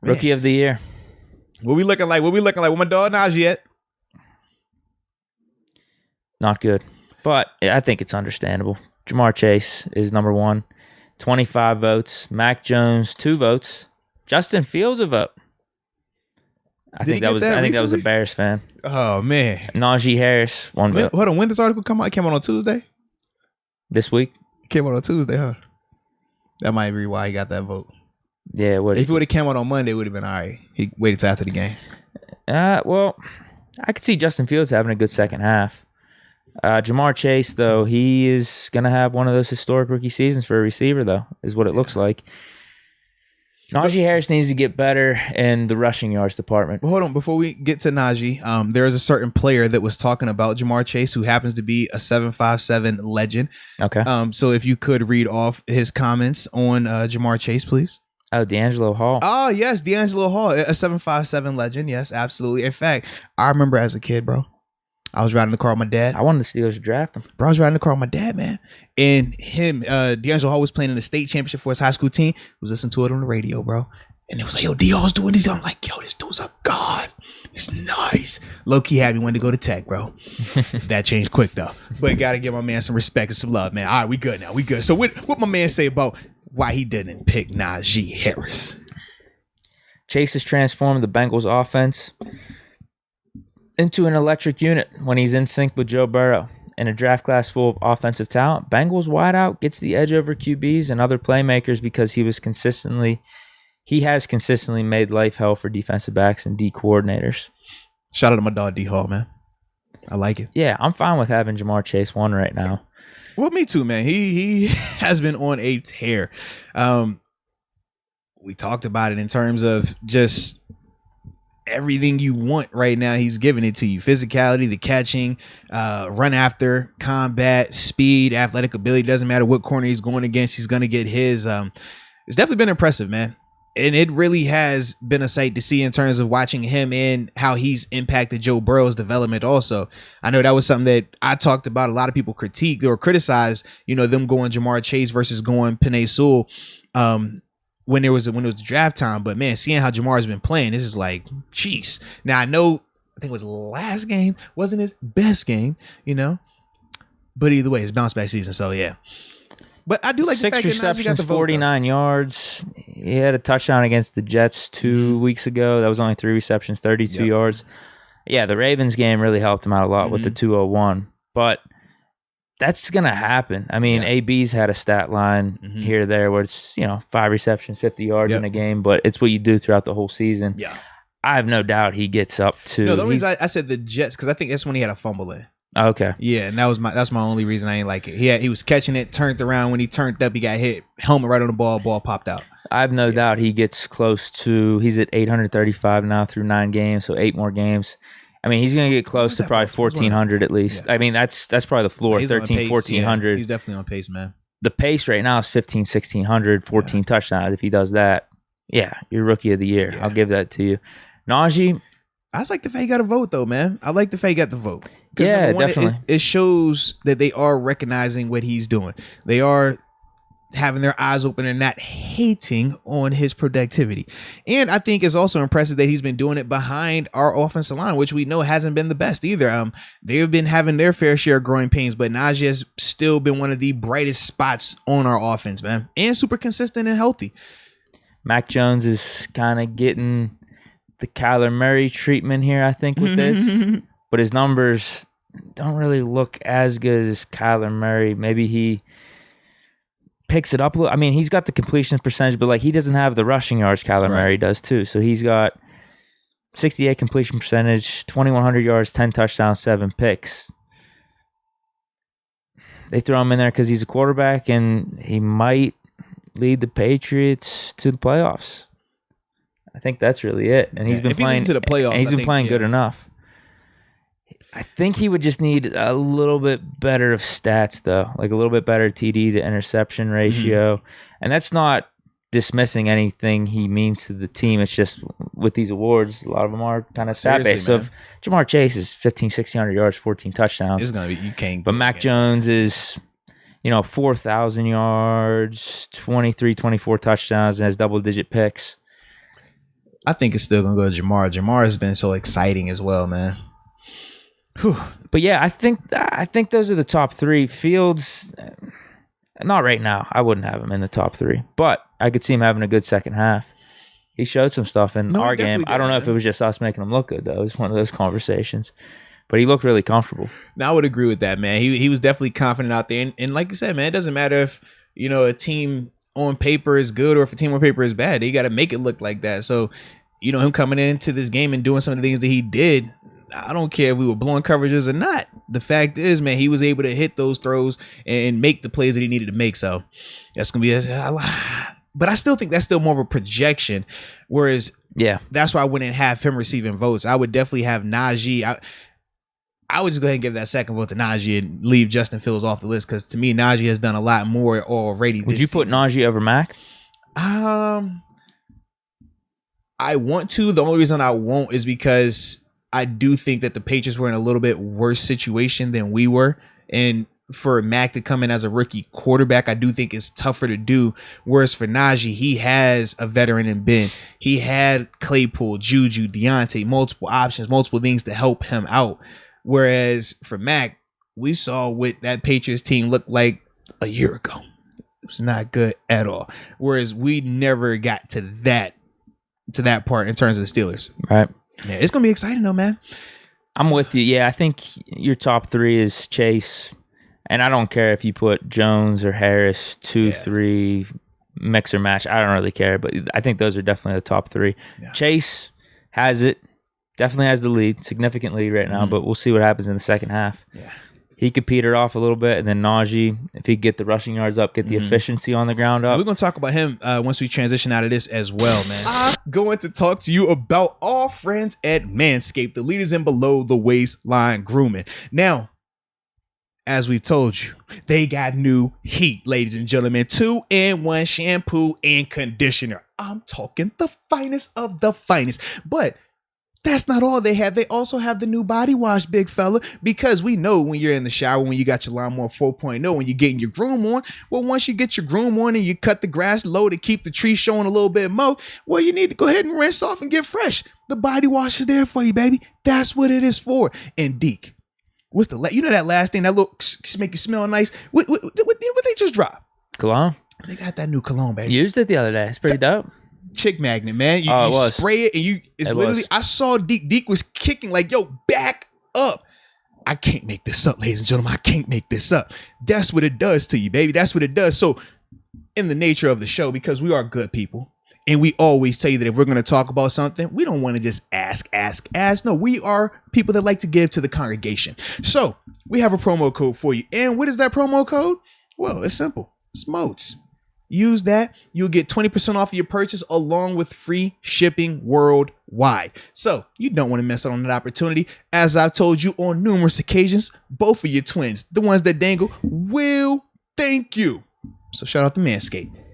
Rookie of the year. What we looking like? Where my dog Najee at? Not good. But I think it's understandable. Jamar Chase is number one. 25 votes. Mac Jones, 2 votes. Justin Fields, a vote. I think that was a Bears fan. Oh, man. Najee Harris, 1 vote. Hold on. When this article come out? It came out on Tuesday? This week? It came out on Tuesday, huh? That might be why he got that vote. Yeah. If it would have came out on Monday, it would have been all right. He waited till after the game. Well, I could see Justin Fields having a good second half. Jamar Chase, though, he is going to have one of those historic rookie seasons for a receiver, though, is what it looks like. Najee Harris needs to get better in the rushing yards department. Well, hold on. Before we get to Najee, there is a certain player that was talking about Jamar Chase who happens to be a 757 legend. Okay. So if you could read off his comments on Jamar Chase, please. Oh, D'Angelo Hall. Oh, yes, D'Angelo Hall, a 757 legend. Yes, absolutely. In fact, I remember as a kid, bro, I was riding the car with my dad. I wanted the Steelers to draft him. Bro, I was riding the car with my dad, man. And him, D'Angelo Hall was playing in the state championship for his high school team. I was listening to it on the radio, bro. And it was like, yo, D-Hall's doing these. I'm like, yo, this dude's a god. It's nice. Low-key had me wanting to go to Tech, bro. That changed quick, though. But got to give my man some respect and some love, man. All right, we good now. We good. So what my man say about why he didn't pick Najee Harris? Chase has transformed the Bengals offense into an electric unit when he's in sync with Joe Burrow. In a draft class full of offensive talent, Bengals wideout gets the edge over QBs and other playmakers because he has consistently made life hell for defensive backs and D coordinators. Shout out to my dog D-Hall, man. I like it. Yeah, I'm fine with having Jamar Chase 1 right now. Well, me too, man. He has been on a tear. We talked about it in terms of just everything you want right now. He's giving it to you. Physicality, the catching, run after, combat, speed, athletic ability. Doesn't matter what corner he's going against. He's going to get his. It's definitely been impressive, man. And it really has been a sight to see in terms of watching him and how he's impacted Joe Burrow's development also. I know that was something that I talked about. A lot of people critiqued or criticized, them going Jamar Chase versus going Penei Sewell when it was draft time. But, man, seeing how Jamar has been playing, this is like, jeez. Now, I think it was last game. Wasn't his best game, But either way, it's bounce back season. So, yeah. But I do like 6 the fact receptions, that Najee got the vote, 49 yards. He had a touchdown against the Jets 2 weeks ago. That was only 3 receptions, 32 yards. Yeah, the Ravens game really helped him out a lot with the 201. But that's going to happen. I mean, AB's had a stat line here or there where it's, 5 receptions, 50 yards in a game, but it's what you do throughout the whole season. Yeah. I have no doubt he gets up to... No, the reason I said the Jets, because I think that's when he had a fumble in. Okay. Yeah, and that's my only reason I ain't like it. He was catching it, turned around. When he turned up, he got hit. Helmet right on the ball popped out. I have no doubt he gets close to... He's at 835 now through 9 games, so 8 more games. I mean, he's going to get close to probably 1,400 at least. Yeah. I mean, that's probably the floor, 13, 1,400. Yeah, he's definitely on pace, man. The pace right now is 15, 1,600, 14 touchdowns. If he does that, you're rookie of the year. Yeah. I'll give that to you. Najee... I just like the fact he got a vote, though, man. I like the fact he got the vote. Yeah, definitely. It shows that they are recognizing what he's doing. They are having their eyes open and not hating on his productivity. And I think it's also impressive that he's been doing it behind our offensive line, which we know hasn't been the best either. They've been having their fair share of growing pains, but Najee has still been one of the brightest spots on our offense, man. And super consistent and healthy. Mac Jones is kind of getting the Kyler Murray treatment here, I think, with this. But his numbers don't really look as good as Kyler Murray. Maybe he picks it up a little. I mean, he's got the completion percentage, but he doesn't have the rushing yards Kyler Murray does too. So he's got 68 completion percentage, 2,100 yards, 10 touchdowns, 7 picks. They throw him in there because he's a quarterback, and he might lead the Patriots to the playoffs. I think that's really it. And he's been playing to the playoffs. And he's been playing good enough. I think he would just need a little bit better of stats, though, like a little bit better TD to interception ratio. And that's not dismissing anything he means to the team. It's just with these awards, a lot of them are kind of stat-based. So if Jamar Chase is 1,600 yards, 14 touchdowns, it's gonna be, you can't. But Mac Jones is, 4,000 yards, 23, 24 touchdowns, and has double-digit picks. I think it's still gonna go to Jamar. Jamar has been so exciting as well, man. Whew. But yeah, I think those are the top three. Fields, not right now. I wouldn't have him in the top three, but I could see him having a good second half. He showed some stuff in our game. I don't know if it was just us making him look good, though. It was one of those conversations. But he looked really comfortable. Now, I would agree with that, man. He was definitely confident out there. And like you said, man, it doesn't matter if, a team on paper is good or if a team on paper is bad. They got to make it look like that. So, him coming into this game and doing some of the things that he did, I don't care if we were blowing coverages or not. The fact is, man, he was able to hit those throws and make the plays that he needed to make. So that's going to be a lot. But I still think that's still more of a projection. Whereas, that's why I wouldn't have him receiving votes. I would definitely have Najee. I would just go ahead and give that second vote to Najee and leave Justin Fields off the list because to me, Najee has done a lot more already. Would you put Najee over Mac? I want to. The only reason I won't is because I do think that the Patriots were in a little bit worse situation than we were. And for Mac to come in as a rookie quarterback, I do think it's tougher to do. Whereas for Najee, he has a veteran in Ben. He had Claypool, Juju, Deontay, multiple options, multiple things to help him out. Whereas for Mac, we saw what that Patriots team looked like a year ago. It was not good at all. Whereas we never got to that part in terms of the Steelers. Right. Yeah, it's going to be exciting though, man. I'm with you. Yeah, I think your top three is Chase. And I don't care if you put Jones or Harris, 2, 3, mix or match. I don't really care, but I think those are definitely the top three. Yeah. Chase has it. Definitely has the lead, significant lead right now, but we'll see what happens in the second half. Yeah. He could peter off a little bit, and then Najee, if he could get the rushing yards up, get the efficiency on the ground up. We're going to talk about him once we transition out of this as well, man. I'm going to talk to you about our friends at Manscaped, the leaders in below the waistline grooming. Now, as we've told you, they got new heat, ladies and gentlemen. 2-in-1 shampoo and conditioner. I'm talking the finest of the finest. But that's not all they have. They also have the new body wash, big fella, because we know when you're in the shower, when you got your lawnmower 4.0, when you're getting your groom on, well, once you get your groom on and you cut the grass low to keep the tree showing a little bit more, well, you need to go ahead and rinse off and get fresh. The body wash is there for you, baby. That's what it is for. And Deke, what's that last thing that looks make you smell nice? What they just drop? Cologne. They got that new cologne, baby. Used it the other day. It's pretty dope. Chick magnet, man. You spray it and it's literally, I saw Deke was kicking like, yo, back up. I can't make this up, ladies and gentlemen. I can't make this up. That's what it does to you, baby. That's what it does. So in the nature of the show, because we are good people and we always tell you that if we're going to talk about something, we don't want to just ask. No, we are people that like to give to the congregation. So we have a promo code for you. And what is that promo code? Well, it's simple. It's MOATS. Use that. You'll get 20% off of your purchase along with free shipping worldwide. So you don't want to miss out on that opportunity. As I've told you on numerous occasions, both of your twins, the ones that dangle, will thank you. So shout out to Manscaped.